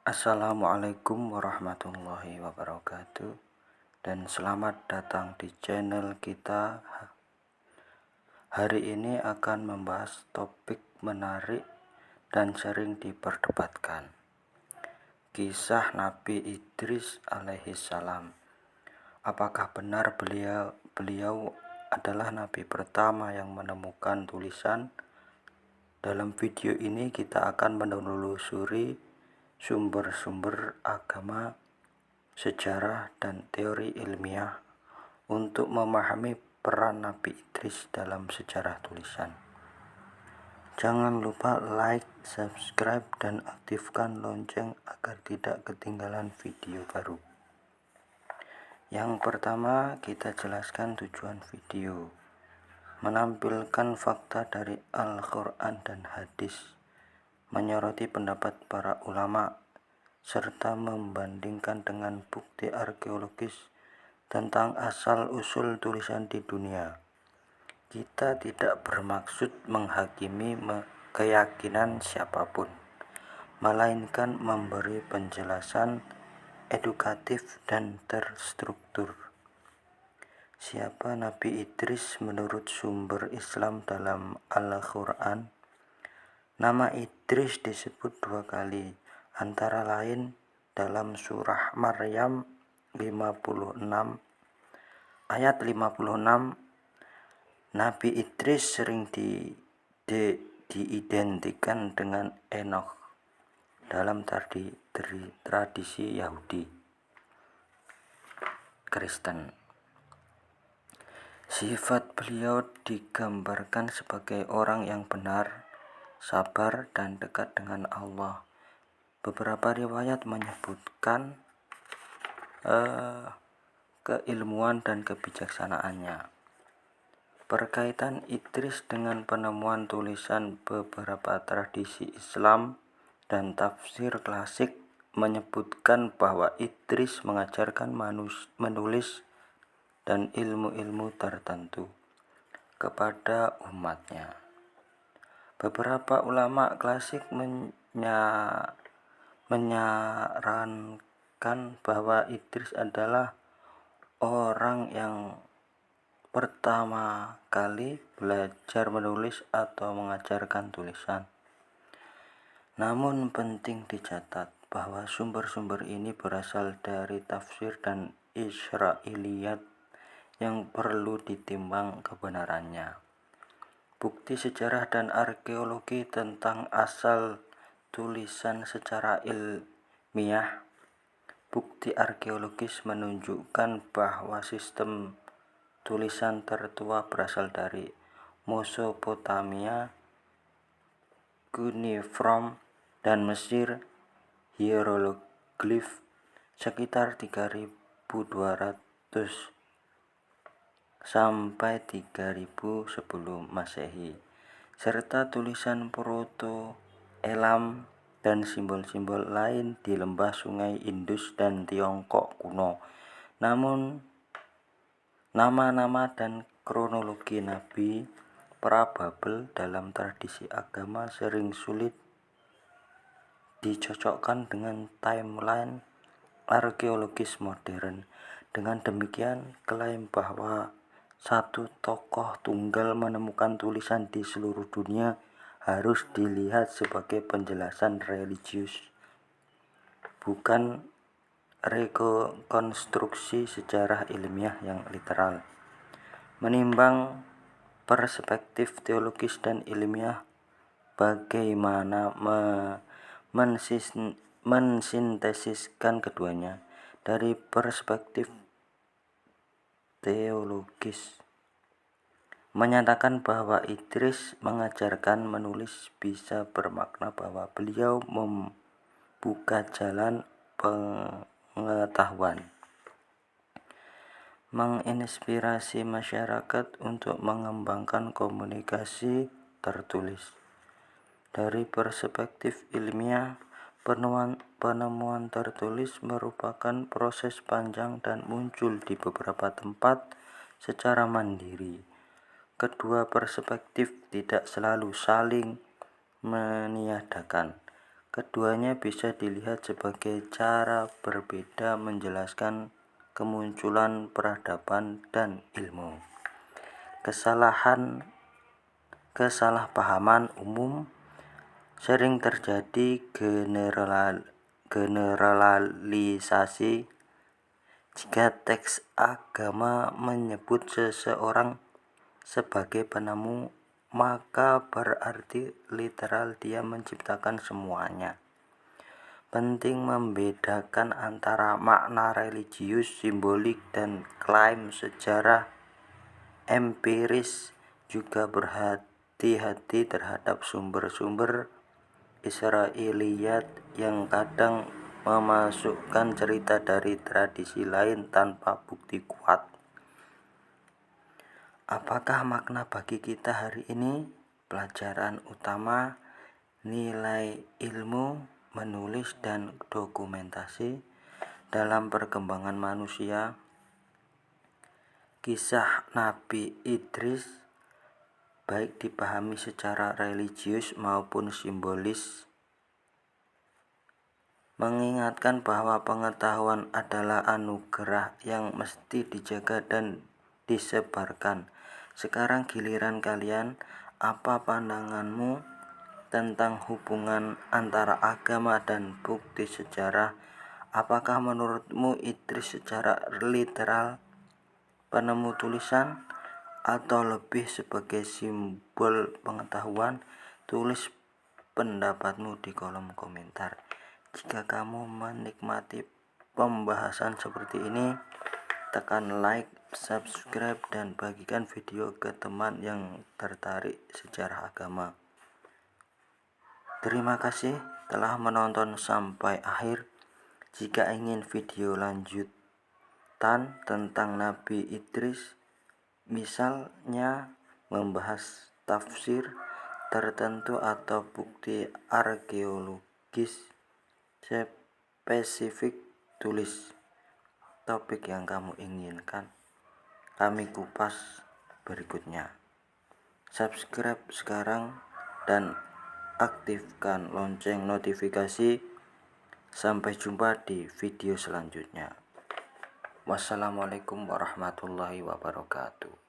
Assalamualaikum warahmatullahi wabarakatuh, dan selamat datang di channel kita. Hari ini akan membahas topik menarik dan sering diperdebatkan, kisah Nabi Idris alaihissalam. Apakah benar beliau adalah nabi pertama yang menemukan tulisan? Dalam video ini kita akan menelusuri sumber-sumber agama, sejarah, dan teori ilmiah untuk memahami peran Nabi Idris dalam sejarah tulisan. Jangan lupa like, subscribe, dan aktifkan lonceng agar tidak ketinggalan video baru. Yang pertama, kita jelaskan tujuan video. Menampilkan fakta dari Al-Quran dan hadis, menyoroti pendapat para ulama, serta membandingkan dengan bukti arkeologis tentang asal-usul tulisan di dunia. Kita tidak bermaksud menghakimi keyakinan siapapun, melainkan memberi penjelasan edukatif dan terstruktur. Siapa Nabi Idris menurut sumber Islam dalam Al-Quran? Nama Idris disebut 2 kali, antara lain dalam surah Maryam 56 ayat 56. Nabi Idris sering diidentikan dengan Enoch dalam tradisi Yahudi Kristen. Sifat beliau digambarkan sebagai orang yang benar, sabar, dan dekat dengan Allah. Beberapa riwayat menyebutkan keilmuan dan kebijaksanaannya. Berkaitan Idris dengan penemuan tulisan, beberapa tradisi Islam dan tafsir klasik menyebutkan bahwa Idris mengajarkan menulis dan ilmu-ilmu tertentu kepada umatnya. Beberapa ulama klasik menyarankan bahwa Idris adalah orang yang pertama kali belajar menulis atau mengajarkan tulisan. Namun penting dicatat bahwa sumber-sumber ini berasal dari tafsir dan Israiliyat yang perlu ditimbang kebenarannya. Bukti sejarah dan arkeologi tentang asal tulisan secara ilmiah. Bukti arkeologis menunjukkan bahwa sistem tulisan tertua berasal dari Mesopotamia, Cuneiform, dan Mesir. Hieroglif sekitar 3200 sampai 3000 sebelum Masehi, serta tulisan Proto-Elam dan simbol-simbol lain di lembah Sungai Indus dan Tiongkok kuno. Namun nama-nama dan kronologi nabi pra-Babel dalam tradisi agama sering sulit dicocokkan dengan timeline arkeologis modern. Dengan demikian, klaim bahwa satu tokoh tunggal menemukan tulisan di seluruh dunia harus dilihat sebagai penjelasan religius, bukan rekonstruksi sejarah ilmiah yang literal. Menimbang perspektif teologis dan ilmiah, bagaimana mensintesiskan keduanya. Dari perspektif teologis, menyatakan bahwa Idris mengajarkan menulis bisa bermakna bahwa beliau membuka jalan pengetahuan, menginspirasi masyarakat untuk mengembangkan komunikasi tertulis. Dari perspektif ilmiah, penemuan tertulis merupakan proses panjang dan muncul di beberapa tempat secara mandiri. Kedua perspektif tidak selalu saling meniadakan, Keduanya bisa dilihat sebagai cara berbeda menjelaskan kemunculan peradaban dan ilmu. Kesalahpahaman umum sering terjadi generalisasi. Jika teks agama menyebut seseorang sebagai penemu, maka berarti literal dia menciptakan semuanya. Penting membedakan antara makna religius, simbolik, dan klaim sejarah empiris. Juga berhati-hati terhadap sumber-sumber Israiliyat yang kadang memasukkan cerita dari tradisi lain tanpa bukti kuat. Apakah makna bagi kita hari ini? Pelajaran utama, nilai ilmu, menulis dan dokumentasi dalam perkembangan manusia. Kisah Nabi Idris baik dipahami secara religius maupun simbolis, mengingatkan bahwa pengetahuan adalah anugerah yang mesti dijaga dan disebarkan. Sekarang giliran kalian, apa pandanganmu tentang hubungan antara agama dan bukti sejarah? Apakah menurutmu Idris secara literal penemu tulisan atau lebih sebagai simbol pengetahuan? Tulis pendapatmu di kolom komentar. Jika kamu menikmati pembahasan seperti ini, tekan like, subscribe, dan bagikan video ke teman yang tertarik sejarah agama. Terima kasih telah menonton sampai akhir. Jika ingin video lanjutan tentang Nabi Idris, misalnya membahas tafsir tertentu atau bukti arkeologis spesifik, tulis topik yang kamu inginkan. Kami kupas berikutnya. Subscribe sekarang dan aktifkan lonceng notifikasi. Sampai jumpa di video selanjutnya. Wassalamualaikum warahmatullahi wabarakatuh.